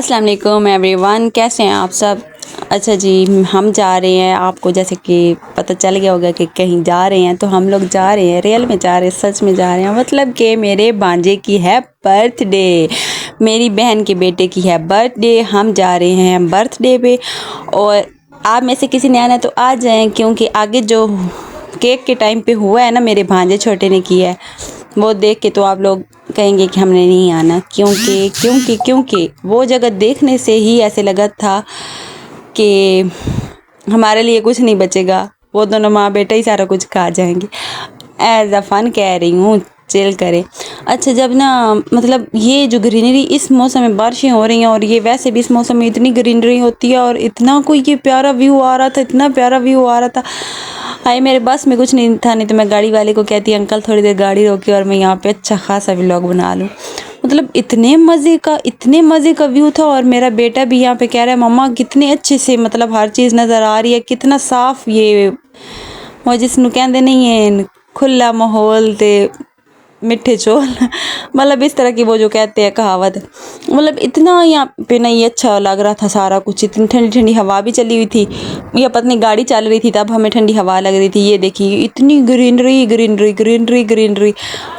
अस्सलाम वालेकुम एवरीवन, कैसे हैं आप सब। अच्छा जी, हम जा रहे हैं, आपको जैसे कि पता चल गया होगा कि कहीं जा रहे हैं। तो हम लोग जा रहे हैं, रियल में जा रहे हैं, सच में जा रहे हैं। मतलब कि मेरे भांजे की है बर्थडे, मेरी बहन के बेटे की है बर्थडे। हम जा रहे हैं बर्थडे पे, और आप में से किसी ने आना तो आ जाएं, क्योंकि आगे जो केक के टाइम पे हुआ है ना, मेरे भांजे छोटे ने किया है, वो देख के तो आप लोग कहेंगे कि हमने नहीं आना। क्योंकि वो जगह देखने से ही ऐसे लगा था कि हमारे लिए कुछ नहीं बचेगा, वो दोनों माँ बेटा ही सारा कुछ खा जाएंगे। एज अ फन कह रही हूँ, चिल करें। अच्छा, जब ना मतलब ये जो ग्रीनरी इस मौसम में बारिशें हो रही हैं, और ये वैसे भी इस मौसम में इतनी ग्रीनरी होती है, और इतना कोई ये प्यारा व्यू आ रहा था, इतना प्यारा व्यू आ रहा था। हाय, मेरे बस में कुछ नहीं था, नहीं तो मैं गाड़ी वाले को कहती अंकल थोड़ी देर गाड़ी रोकी और मैं यहाँ पे अच्छा खासा व्लॉग बना लूँ। मतलब इतने मज़े का व्यू था। और मेरा बेटा भी यहाँ पे कह रहा है मम्मा कितने अच्छे से मतलब हर चीज़ नज़र आ रही है, कितना साफ़ ये वो जिसनों कहते नहीं है खुला माहौल ते मिठे चौल मतलब इस तरह की वो जो कहते हैं कहावत। मतलब इतना यहाँ पे ना ये अच्छा लग रहा था सारा कुछ। इतनी ठंडी ठंडी हवा भी चली हुई थी, या पत्नी गाड़ी चल रही थी तब हमें ठंडी हवा लग रही थी। ये देखिए इतनी ग्रीनरी ग्रीनरी ग्रीनरी ग्रीनरी,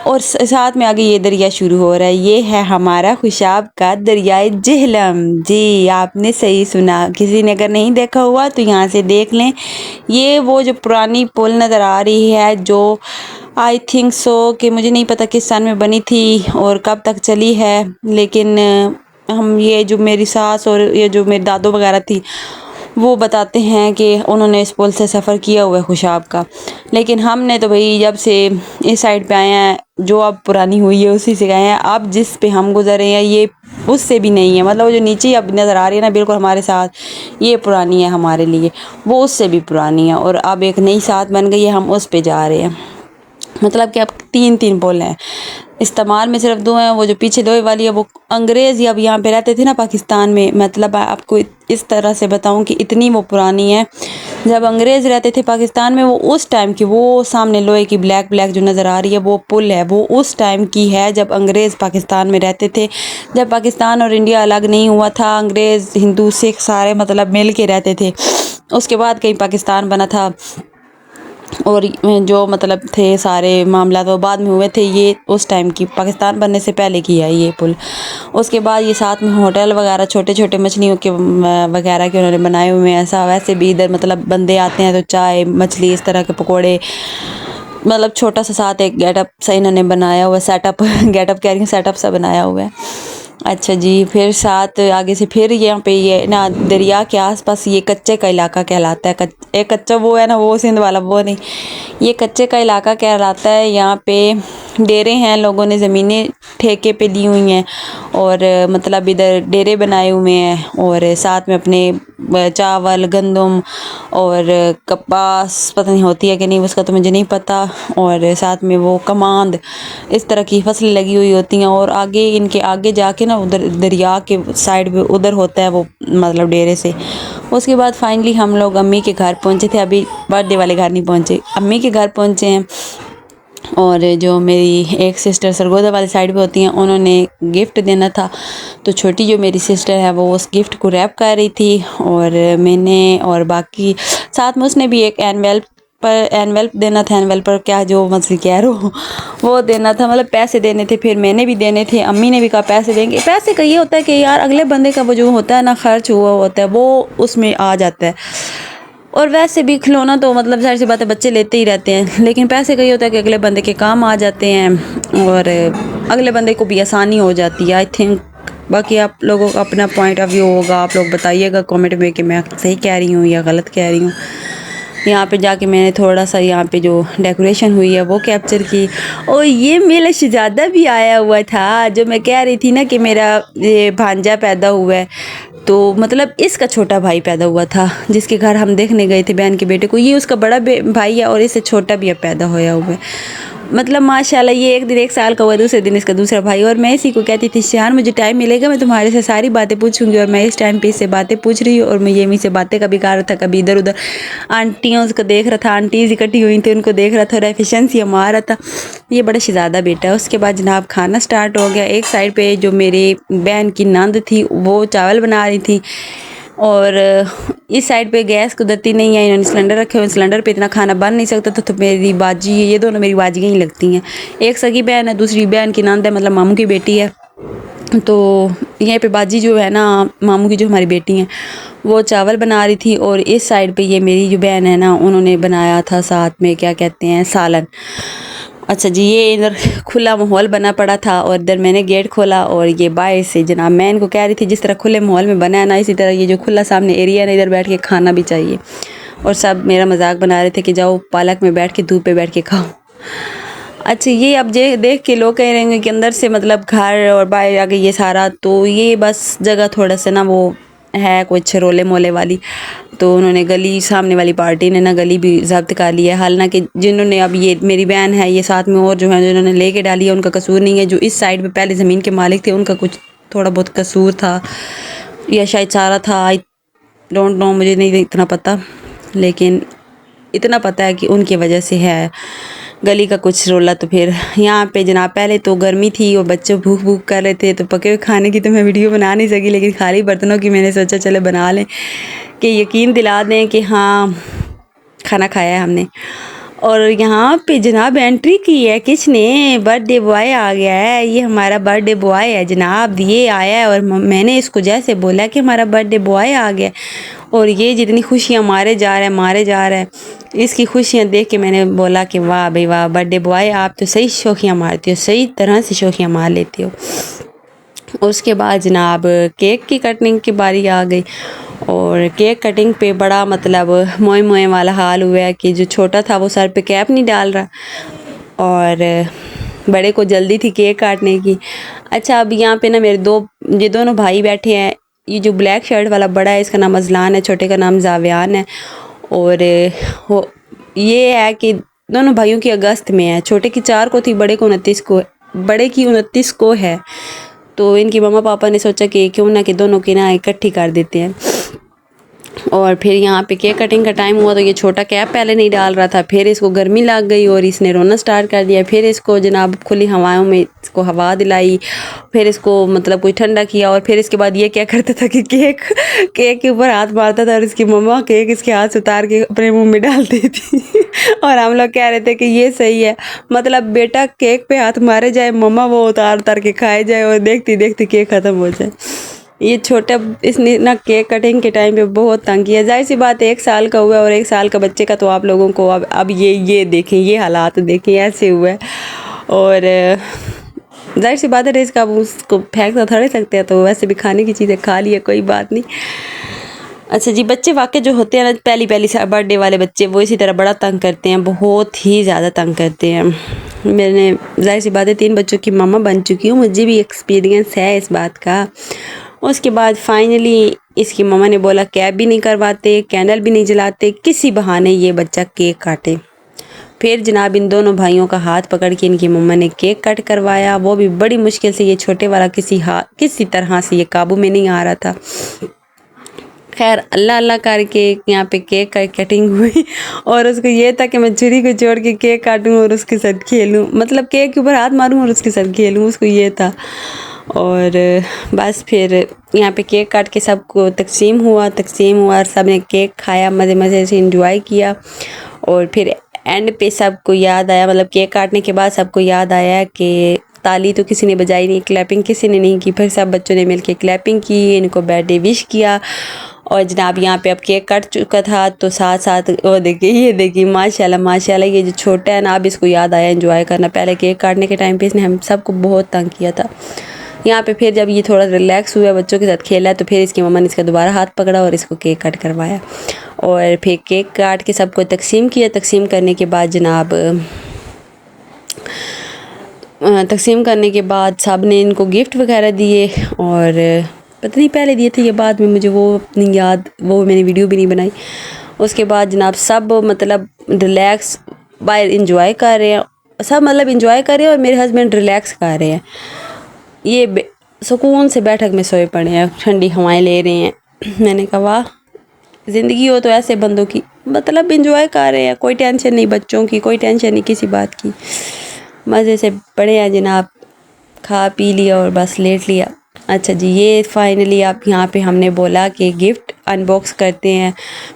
और साथ में आगे ये दरिया शुरू हो रहा है। ये है हमारा खुशाब का दरियाए जेहलम। जी, आपने सही सुना। किसी ने अगर नहीं देखा हुआ तो यहाँ से देख लें। ये वो जो पुरानी पुल नज़र आ रही है, जो आई थिंक सो कि मुझे नहीं पता किस साल में बनी थी और कब तक चली है, लेकिन हम ये जो मेरी सास और ये जो मेरी दादो वगैरह थी वो बताते हैं कि उन्होंने इस पुल से सफ़र किया हुआ है खुशाब का। लेकिन हमने तो भाई जब से इस साइड पे आए हैं, जो अब पुरानी हुई है उसी से गए हैं। अब जिस पे हम गुजरे हैं ये उससे भी नहीं है, मतलब वो जो नीचे अब नज़र आ रही है ना बिल्कुल हमारे साथ, ये पुरानी है हमारे लिए, वो उससे भी पुरानी है। और अब एक नई साथ बन गई है, हम उस पे जा रहे हैं। मतलब कि अब तीन पुल हैं इस्तेमाल में, सिर्फ दो हैं। वो जो पीछे लोहे वाली है वो अंग्रेज़ अब यहाँ पे रहते थे ना पाकिस्तान में। मतलब आपको इस तरह से बताऊं कि इतनी वो पुरानी है। जब अंग्रेज़ रहते थे पाकिस्तान में, वो उस टाइम की, वो सामने लोहे की ब्लैक ब्लैक जो नज़र आ रही है वो पुल है, वो उस टाइम की है जब अंग्रेज़ पाकिस्तान में रहते थे। जब पाकिस्तान और इंडिया अलग नहीं हुआ था, अंग्रेज़ हिंदू सिख सारे मतलब मिल के रहते थे। उसके बाद कहीं पाकिस्तान बना था, और जो मतलब थे सारे मामला वो बाद में हुए थे। ये उस टाइम की, पाकिस्तान बनने से पहले की है ये पुल। उसके बाद ये साथ में होटल वगैरह छोटे छोटे मछलियों के वगैरह के उन्होंने बनाए हुए हैं। ऐसा वैसे भी इधर मतलब बंदे आते हैं तो चाय मछली इस तरह के पकोड़े, मतलब छोटा सा साथ एक गेटअप सा इन्होंने बनाया हुआ, सेटअप गेटअप कह रही हूँ, सेटअप सा बनाया हुआ है। अच्छा जी, फिर साथ आगे से फिर यहाँ पे ये ना दरिया के आसपास ये कच्चे का इलाका कहलाता है। एक कच्चा वो है ना, वो सिंध वाला वो नहीं, ये कच्चे का इलाका कहलाता है। यहाँ पे डेरे हैं, लोगों ने ज़मीनें ठेके पे ली हुई हैं, और मतलब इधर डेरे बनाए हुए हैं, और साथ में अपने चावल गंदम और कपास पता नहीं होती है कि नहीं उसका तो मुझे नहीं पता, और साथ में वो कमांद, इस तरह की फसलें लगी हुई होती हैं। और आगे इनके आगे जाके ना उधर दरिया के साइड पे उधर होता है वो मतलब डेरे से। उसके बाद फाइनली हम लोग अम्मी के घर पहुंचे थे। अभी बर्थडे वाले घर नहीं पहुंचे, अम्मी के घर पहुंचे हैं। और जो मेरी एक सिस्टर सरगोदा वाली साइड पे होती हैं, उन्होंने गिफ्ट देना था, तो छोटी जो मेरी सिस्टर है वो उस गिफ्ट को रैप कर रही थी, और मैंने और बाकी साथ में उसने भी एक एनवेल्प देना था। एनवेल्प पर क्या जो मतलब कह रहा हूँ वो देना था, मतलब पैसे देने थे, फिर मैंने भी देने थे। अम्मी ने भी कहा पैसे देंगे। पैसे का ये होता है कि यार अगले बंदे का वो जो होता है ना खर्च हुआ होता है वो उसमें आ जाता है। और वैसे भी खिलौना तो मतलब जाहिर सी बात है बच्चे लेते ही रहते हैं, लेकिन पैसे का ये होता है कि अगले बंदे के काम आ जाते हैं, और अगले बंदे को भी आसानी हो जाती है आई थिंक। बाकी आप लोगों का अपना पॉइंट ऑफ व्यू होगा, आप लोग बताइएगा कमेंट में कि मैं सही कह रही हूँ या गलत कह रही हूँ। यहाँ पे जाके मैंने थोड़ा सा यहाँ पे जो डेकोरेशन हुई है वो कैप्चर की। और ये मेरा शहजादा भी आया हुआ था, जो मैं कह रही थी ना कि मेरा ये भांजा पैदा हुआ है, तो मतलब इसका छोटा भाई पैदा हुआ था जिसके घर हम देखने गए थे बहन के बेटे को। ये उसका बड़ा भाई है, और इससे छोटा भी अब पैदा होया हुआ है। मतलब माशाल्लाह ये एक दिन 1 साल का हुआ, दूसरे दिन इसका दूसरा भाई। और मैं इसी को कहती थी शान मुझे टाइम मिलेगा मैं तुम्हारे से सारी बातें पूछूंगी। और मैं इस टाइम पे इससे बातें पूछ रही हूँ और मैं ये से बातें कभी कर रहा था, कभी इधर उधर आंटियों को देख रहा था, आंटीज इकट्ठी हुई थी उनको देख रहा था और एफिशिएंसी मार रहा था। ये बड़ा शहजादा बेटा है। उसके बाद जनाब खाना स्टार्ट हो गया। एक साइड पे जो मेरी बहन की नंद थी वो चावल बना रही थी और इस साइड पे गैस कुदरती नहीं है, इन्होंने सिलेंडर रखे हुए, सिलेंडर पे इतना खाना बन नहीं सकता। तो मेरी बाजी, ये दोनों मेरी बाजियाँ ही लगती हैं। एक सगी बहन है, दूसरी बहन की नंद है, मतलब मामू की बेटी है। तो यहाँ पे बाजी जो है ना, मामू की जो हमारी बेटी हैं, वो चावल बना रही थी। और इस साइड पे ये मेरी जो बहन है ना, उन्होंने बनाया था साथ में क्या कहते हैं, सालन। अच्छा जी, ये इधर खुला माहौल बना पड़ा था और इधर मैंने गेट खोला और ये बाहर से जनाब मैं इनको कह रही थी जिस तरह खुले माहौल में बना है ना, इसी तरह ये जो खुला सामने एरिया है ना, इधर बैठ के खाना भी चाहिए। और सब मेरा मजाक बना रहे थे कि जाओ पालक में बैठ के धूप पे बैठ के खाओ। अच्छा, ये अब देख के लोग कह रहे हैं कि अंदर से मतलब घर और बाहर आ गई ये सारा, तो ये बस जगह थोड़ा सा ना वो है कुछ रोले मोले वाली। तो उन्होंने गली, सामने वाली पार्टी ने ना गली भी जब्त कर ली है। हालांकि जिन्होंने अब ये मेरी बहन है, ये साथ में और जो है जिन्होंने लेके डाली है, उनका कसूर नहीं है। जो इस साइड पे पहले ज़मीन के मालिक थे उनका कुछ थोड़ा बहुत कसूर था या शायद सारा था, आई डोंट नो, मुझे नहीं इतना पता। लेकिन इतना पता है कि उनकी वजह से है गली का कुछ रोला। तो फिर यहाँ पे जनाब पहले तो गर्मी थी और बच्चे भूख भूख कर रहे थे, तो पके हुए खाने की तो मैं वीडियो बना नहीं सकी, लेकिन खाली बर्तनों की मैंने सोचा चले बना लें कि यकीन दिला दें कि हाँ खाना खाया है हमने। और यहाँ पे जनाब एंट्री की है किसने, बर्थडे बॉय आ गया है। ये हमारा बर्थडे बॉय है जनाब, ये आया है और मैंने इसको जैसे बोला कि हमारा बर्थडे बॉय आ गया, और ये जितनी खुशियाँ मारे जा रहा है। इसकी खुशियाँ देख के मैंने बोला कि वाह भाई वाह, बर्थडे बॉय आप तो सही शौकियाँ मारती हो, सही तरह से शौकियाँ मार लेती हो। उसके बाद जनाब केक की कटिंग की बारी आ गई और केक कटिंग पे बड़ा मतलब मोए मोए वाला हाल हुआ है कि जो छोटा था वो सर पे कैप नहीं डाल रहा और बड़े को जल्दी थी केक काटने की। अच्छा, अब यहाँ पे ना मेरे ये दोनों भाई बैठे हैं। ये जो ब्लैक शर्ट वाला बड़ा है इसका नाम अजलान है, छोटे का नाम जावियान है। और ये है कि दोनों भाइयों की अगस्त में है, छोटे की 4 को थी, बड़े की 29 को है। तो इनकी मम्मा पापा ने सोचा कि क्यों ना कि दोनों की ना इकट्ठी कर देते हैं। और फिर यहाँ पे केक कटिंग का टाइम हुआ तो ये छोटा कैप पहले नहीं डाल रहा था, फिर इसको गर्मी लग गई और इसने रोना स्टार्ट कर दिया। फिर इसको जनाब खुली हवाओं में इसको हवा दिलाई, फिर इसको मतलब कोई ठंडा किया। और फिर इसके बाद ये क्या करता था कि केक के ऊपर हाथ मारता था और इसकी मम्मा केक इसके हाथ से उतार के अपने मुँह में डालती थी। और हम लोग कह रहे थे कि ये सही है, मतलब बेटा केक पे हाथ मारे जाए, मम्मा वो उतार उतार के खाए जाए और देखती देखती केक ख़त्म हो जाए। ये छोटा इसने ना केक कटिंग के टाइम पे बहुत तंग किया। जाहिर सी बात है 1 साल का हुआ और 1 साल का बच्चे का तो आप लोगों को अब ये देखें, ये हालात देखें ऐसे हुआ है। और जाहिर सी बात है इसका अब उसको फेंक तो थोड़े सकते हैं, तो वैसे भी खाने की चीज़ें खा लिया, कोई बात नहीं। अच्छा जी, बच्चे वाकई जो होते हैं ना पहली बर्थडे वाले बच्चे, वो इसी तरह बड़ा तंग करते हैं, बहुत ही ज़्यादा तंग करते हैं। मैंने जाहिर सी बात है 3 बच्चों की मामा बन चुकी हूँ, मुझे भी एक्सपीरियंस है इस बात का। उसके बाद फाइनली इसकी मम्मा ने बोला कैप भी नहीं करवाते, कैंडल भी नहीं जलाते, किसी बहाने ये बच्चा केक काटे। फिर जनाब इन दोनों भाइयों का हाथ पकड़ के इनकी मम्मा ने केक कट करवाया, वो भी बड़ी मुश्किल से। ये छोटे वाला किसी तरह से ये काबू में नहीं आ रहा था। खैर अल्लाह अल्लाह करके यहाँ पे केक कटिंग हुई और उसको ये था कि मैं छुरी को छोड़ के केक काटूँ और उसके साथ खेलूँ, मतलब केक के ऊपर हाथ मारूँ और उसके साथ खेलूँ, उसको ये था। और बस फिर यहाँ पे केक काट के सबको तकसीम हुआ और सब ने केक खाया, मज़े मज़े से इंजॉय किया। और फिर एंड पे सबको याद आया, मतलब केक काटने के बाद सबको याद आया कि ताली तो किसी ने बजाई नहीं, क्लैपिंग किसी ने नहीं की। फिर सब बच्चों ने मिलके क्लैपिंग की, इनको बर्थडे विश किया। और जनाब यहाँ पे अब केक कट चुका था तो साथ साथ वो देखिए, ये देखिए माशाल्लाह माशाल्लाह, ये जो छोटा है ना अब इसको याद आया एंजॉय करना। पहले केक काटने के टाइम पे इसने हम सबको बहुत तंग किया था। यहाँ पे फिर जब ये थोड़ा रिलैक्स हुआ, बच्चों के साथ खेला, तो फिर इसकी मम्मा ने इसका दोबारा हाथ पकड़ा और इसको केक कट करवाया। और फिर केक काट के सबको तकसीम किया। तकसीम करने के बाद जनाब सब ने इनको गिफ्ट वगैरह दिए, और पता नहीं पहले दिए थे ये बाद में, मुझे वो नहीं याद, वो मैंने वीडियो भी नहीं बनाई। उसके बाद जनाब सब मतलब रिलैक्स बाहर इंजॉय कर रहे हैं। सब मतलब इंजॉय कर रहे हैं और मेरे हस्बैंड रिलैक्स कर रहे हैं। ये सुकून से बैठक में सोए पड़े हैं, ठंडी हवाएं ले रहे हैं। मैंने कहा वाह, ज़िंदगी हो तो ऐसे बंदों की, मतलब इंजॉय कर रहे हैं, कोई टेंशन नहीं बच्चों की, कोई टेंशन नहीं किसी बात की, मज़े से पड़े हैं जनाब, खा पी लिया और बस लेट लिया। अच्छा जी, ये फाइनली आप यहाँ पे हमने बोला कि गिफ्ट अनबॉक्स करते हैं।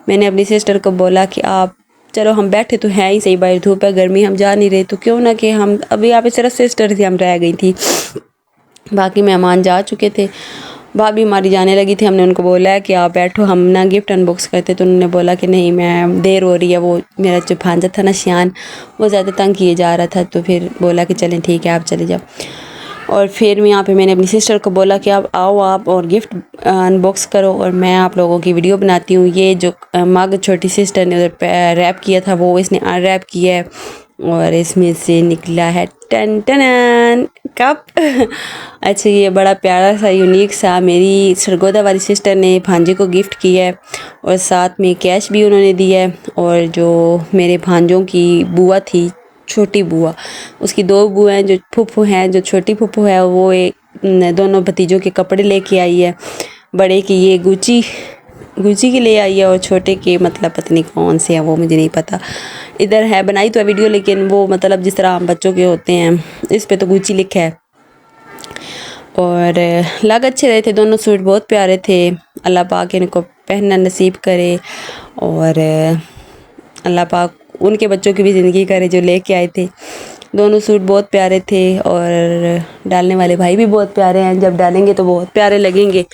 मैंने अपनी सिस्टर को बोला कि आप चलो, हम बैठे तो हैं ही सही, बाहर धूप है, गर्मी, हम जा नहीं रहे, तो क्यों ना कि हम अभी यहाँ पे सिर्फ सिस्टर थी, हम रह गई थी, बाकी मेहमान जा चुके थे। भाभी हमारी जाने लगी थी, हमने उनको बोला है कि आप बैठो, हम ना गिफ्ट अनबॉक्स करते, तो उन्होंने बोला कि नहीं, मैं देर हो रही है। वो मेरा जो भांजा था ना शियान, वो ज़्यादा तंग किए जा रहा था, तो फिर बोला कि चलें ठीक है आप चले जाओ। और फिर यहाँ पे मैंने अपनी सिस्टर को बोला कि आप आओ आप और गिफ्ट अनबॉक्स करो और मैं आप लोगों की वीडियो बनाती हूँ। ये जो मग छोटी सिस्टर ने उधर रैप किया था, वो इसने अनरैप किया है और इसमें से निकला है टन टन कप। अच्छा, ये बड़ा प्यारा सा यूनिक सा मेरी सरगोदा वाली सिस्टर ने भांजे को गिफ्ट किया है और साथ में कैश भी उन्होंने दिया है। और जो मेरे भांजों की बुआ थी, छोटी बुआ, उसकी 2 बुआ हैं, जो फूफू हैं, जो छोटी फूफू है वो दोनों भतीजों के कपड़े लेके आई है। बड़े की ये गुची के ले आई है और छोटे के मतलब पता नहीं कौन से हैं, वो मुझे नहीं पता। इधर है बनाई तो है वीडियो, लेकिन वो मतलब जिस तरह आम बच्चों के होते हैं, इस पे तो गुची लिखा है। और लग अच्छे रहे थे, दोनों सूट बहुत प्यारे थे। अल्लाह पाक इनको पहनना नसीब करे और अल्लाह पाक उनके बच्चों की भी ज़िंदगी करे जो लेके आए थे। दोनों सूट बहुत प्यारे थे और डालने वाले भाई भी बहुत प्यारे हैं, जब डालेंगे तो बहुत प्यारे लगेंगे।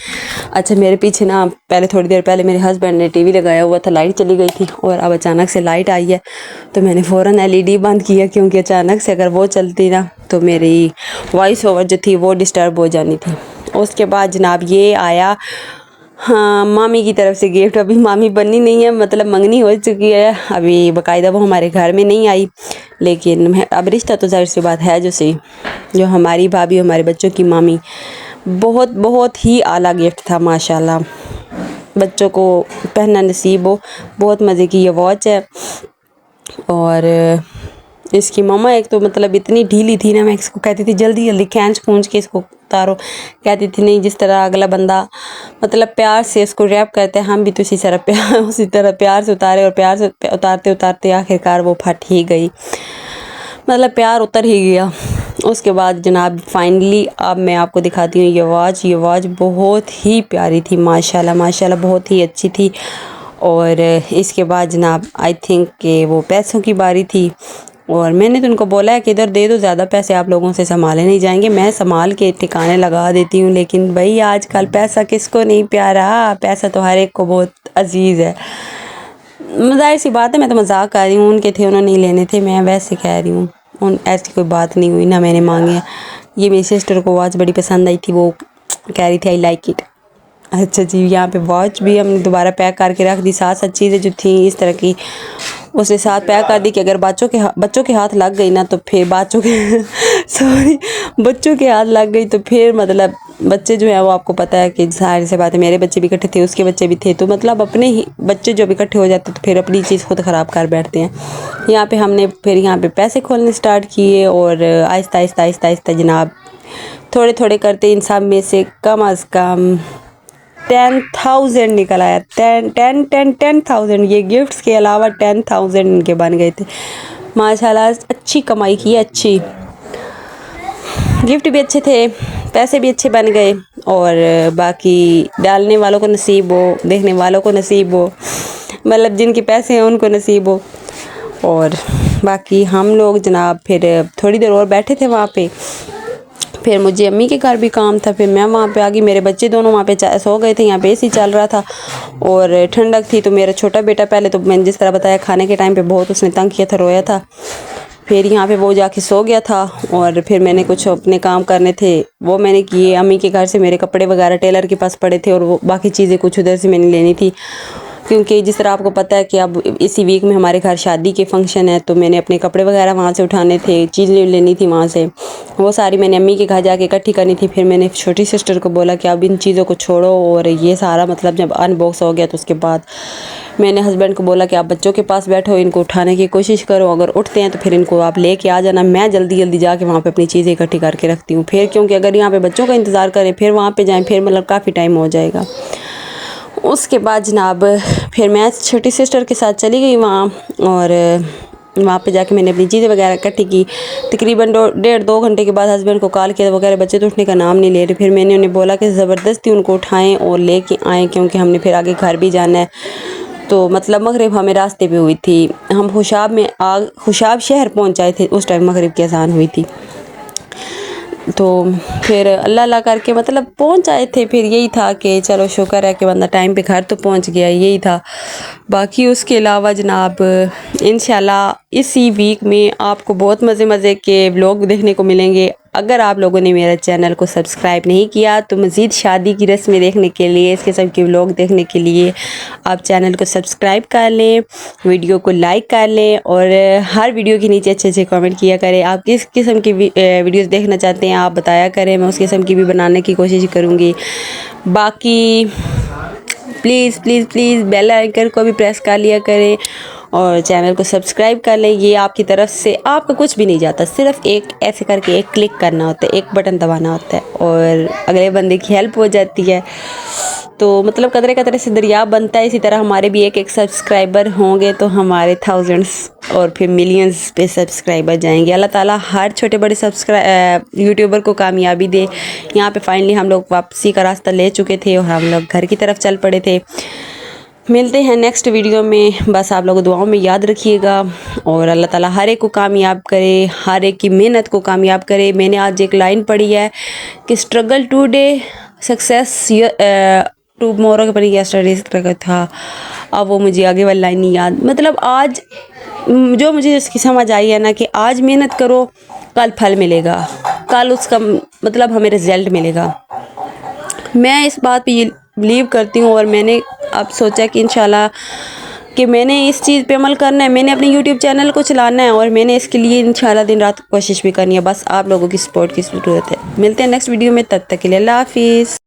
अच्छा, मेरे पीछे ना पहले थोड़ी देर पहले मेरे हस्बैंड ने टीवी लगाया हुआ था, लाइट चली गई थी और अब अचानक से लाइट आई है, तो मैंने फ़ौरन एलईडी बंद किया, क्योंकि अचानक से अगर वो चलती ना तो मेरी वॉइस ओवर जो थी वो डिस्टर्ब हो जानी थी। उसके बाद जनाब ये आया, हाँ, मामी की तरफ से गिफ्ट। अभी मामी बननी नहीं है, मतलब मंगनी हो चुकी है, अभी बाकायदा वो हमारे घर में नहीं आई, लेकिन अब रिश्ता तो ज़ाहिर सी बात है जो सही, जो हमारी भाभी हमारे बच्चों की मामी। बहुत बहुत ही आला गिफ्ट था माशाल्लाह, बच्चों को पहनना नसीब हो। बहुत मज़े की ये वॉच है और इसकी मम्मा एक तो मतलब इतनी ढीली थी ना, मैं इसको कहती थी जल्दी जल्दी खींच खूंच के इसको उतारो, कहती थी नहीं, जिस तरह अगला बंदा मतलब प्यार से इसको रैप करते हैं, हम भी तो उसी तरह प्यार से उतारे और प्यार से उतारते उतारते आखिरकार वो फट ही गई, मतलब प्यार उतर ही गया। उसके बाद जनाब फाइनली अब मैं आपको दिखाती हूँ ये वॉच बहुत ही प्यारी थी माशाल्लाह माशाल्लाह, बहुत ही अच्छी थी। और इसके बाद जनाब आई थिंक कि वो पैसों की बारी थी और मैंने तो उनको बोला है कि इधर दे दो, ज़्यादा पैसे आप लोगों से संभाले नहीं जाएंगे, मैं संभाल के ठिकाने लगा देती हूँ। लेकिन भाई आजकल पैसा किसको नहीं प्यारा, पैसा तो हर एक को बहुत अजीज़ है। ज़ाहिर सी बात है, मैं तो मजाक कर रही हूँ, उनके थे उन्होंने नहीं लेने थे, मैं वैसे कह रही हूँ, ऐसी कोई बात नहीं हुई ना, मैंने मांगे। ये मेरी सिस्टर को वॉच बड़ी पसंद आई थी, वो कह रही थी आई लाइक इट। अच्छा जी, यहाँ पे वॉच भी हमने दोबारा पैक करके रख दी, साथ साथ चीज़ें जो थी इस तरह की उसके साथ पैक कर दी कि अगर बच्चों के हाथ लग गई ना तो फिर बच्चों के हाथ लग गई तो फिर मतलब बच्चे जो है वो आपको पता है कि सारी से बात है, मेरे बच्चे भी इकट्ठे थे, उसके बच्चे भी थे, तो मतलब अपने ही बच्चे जब इकट्ठे हो जाते तो फिर अपनी चीज़ खुद ख़राब कर बैठते हैं। यहाँ पे हमने फिर यहाँ पे पैसे खोलने स्टार्ट किए और आहिस्ता आहिस्ता आहिस्ता आहिस्ता जनाब थोड़े थोड़े करते इन सब में से कम अज़ कम 10,000 निकल आया। 10,000 ये गिफ्ट्स के अलावा 10,000 इनके बन गए थे माशाल्लाह। अच्छी कमाई की, अच्छी गिफ्ट भी अच्छे थे, पैसे भी अच्छे बन गए और बाकी डालने वालों को नसीब हो, देखने वालों को नसीब हो, मतलब जिनके पैसे हैं उनको नसीब हो। और बाकी हम लोग जनाब फिर थोड़ी देर और बैठे थे वहाँ पे, फिर मुझे अम्मी के घर भी काम था, फिर मैं वहाँ पे आ गई, मेरे बच्चे दोनों वहाँ पे सो गए थे, यहाँ पे एसी चल रहा था और ठंडक थी। तो मेरा छोटा बेटा पहले तो मैंने जिस तरह बताया खाने के टाइम पे बहुत उसने तंग किया था, रोया था, फिर यहाँ पे वो जाके सो गया था और फिर मैंने कुछ अपने काम करने थे वो मैंने किए। अम्मी के घर से मेरे कपड़े वगैरह टेलर के पास पड़े थे और वो बाकी चीज़ें कुछ उधर से मैंने लेनी थी, क्योंकि जिस तरह आपको पता है कि अब इसी वीक में हमारे घर शादी के फंक्शन है, तो मैंने अपने कपड़े वगैरह वहाँ से उठाने थे, चीज़ें लेनी थी वहाँ से, वो सारी मैंने अम्मी के घर जाके इकट्ठी करनी थी। फिर मैंने छोटी सिस्टर को बोला कि अब इन चीज़ों को छोड़ो, और ये सारा मतलब जब अनबॉक्स हो गया तो उसके बाद मैंने हस्बैंड को बोला कि आप बच्चों के पास बैठो, इनको उठाने की कोशिश करो, अगर उठते हैं तो फिर इनको आप लेके आ जाना, मैं जल्दी जल्दी जाके वहाँ पे अपनी चीज़ें इकट्ठी करके रखती हूँ। फिर क्योंकि अगर यहाँ पे बच्चों का इंतज़ार करें फिर वहाँ पे जाएं, फिर मतलब काफ़ी टाइम हो जाएगा। उसके बाद जनाब फिर मैं छोटी सिस्टर के साथ चली गई वहाँ, और वहाँ पे जाके मैंने अपनी चीज़ें वगैरह इकट्ठी की। तकरीबन 1.5-2 घंटे के बाद हस्बैंड को कॉल किया, वगैरह बच्चे तो उठने का नाम नहीं ले रहे। फिर मैंने उन्हें बोला कि ज़बरदस्ती उनको उठाएं और लेके आएँ, क्योंकि हमने फिर आगे घर भी जाना है। तो मतलब मगरिब हमें रास्ते पे हुई थी, हम खुशाब शहर पहुँच जाए थे, उस टाइम मगरिब की अज़ान हुई थी। तो फिर अल्लाह अल्लाह करके मतलब पहुंच आए थे। फिर यही था कि चलो शुक्र है कि बंदा टाइम पे घर तो पहुंच गया, यही था। बाकी उसके अलावा जनाब इंशाल्लाह इसी वीक में आपको बहुत मज़े के व्लॉग देखने को मिलेंगे। अगर आप लोगों ने मेरा चैनल को सब्सक्राइब नहीं किया तो मज़ीद शादी की रस्में देखने के लिए, इस किस्म के व्लॉग देखने के लिए आप चैनल को सब्सक्राइब कर लें, वीडियो को लाइक कर लें, और हर वीडियो के नीचे अच्छे अच्छे कमेंट किया करें। आप किस किस्म की वीडियोस देखना चाहते हैं आप बताया करें, मैं उस किस्म की भी बनाने की कोशिश करूँगी। बाकी please please please bell icon को भी प्रेस कर लिया करें और चैनल को सब्सक्राइब कर लें। ये आपकी तरफ से आपका कुछ भी नहीं जाता, सिर्फ एक ऐसे करके एक क्लिक करना होता है, एक बटन दबाना होता है और अगले बंदे की हेल्प हो जाती है। तो मतलब कतरे कतरे से दरिया बनता है। इसी तरह हमारे भी एक सब्सक्राइबर होंगे तो हमारे थाउजेंड्स और फिर मिलियंस पे सब्सक्राइबर जाएंगे। अल्लाह ताला हर छोटे बड़े यूट्यूबर को कामयाबी दे। यहाँ पे फाइनली हम लोग वापसी का रास्ता ले चुके थे और हम लोग घर की तरफ चल पड़े थे। मिलते हैं नेक्स्ट वीडियो में, बस आप लोग दुआओं में याद रखिएगा और अल्लाह ताला हर एक को कामयाब करे, हर एक की मेहनत को कामयाब करे। मैंने आज एक लाइन पढ़ी है कि स्ट्रगल टुडे सक्सेस टुमारो के पर यस्टरडे का था, अब वो मुझे आगे वाली लाइन नहीं याद। मतलब आज जो मुझे इसकी समझ आई है ना कि आज मेहनत करो, कल फल मिलेगा, कल उसका मतलब हमें रिजल्ट मिलेगा। मैं इस बात पे ये बिलीव करती हूँ और मैंने अब सोचा कि इंशाल्लाह कि मैंने इस चीज़ पे अमल करना है। मैंने अपने यूट्यूब चैनल को चलाना है और मैंने इसके लिए इंशाल्लाह दिन रात कोशिश भी करनी है। बस आप लोगों की सपोर्ट की ज़रूरत है। मिलते हैं नेक्स्ट वीडियो में, तब तक के लिए अल्लाह हाफिज़।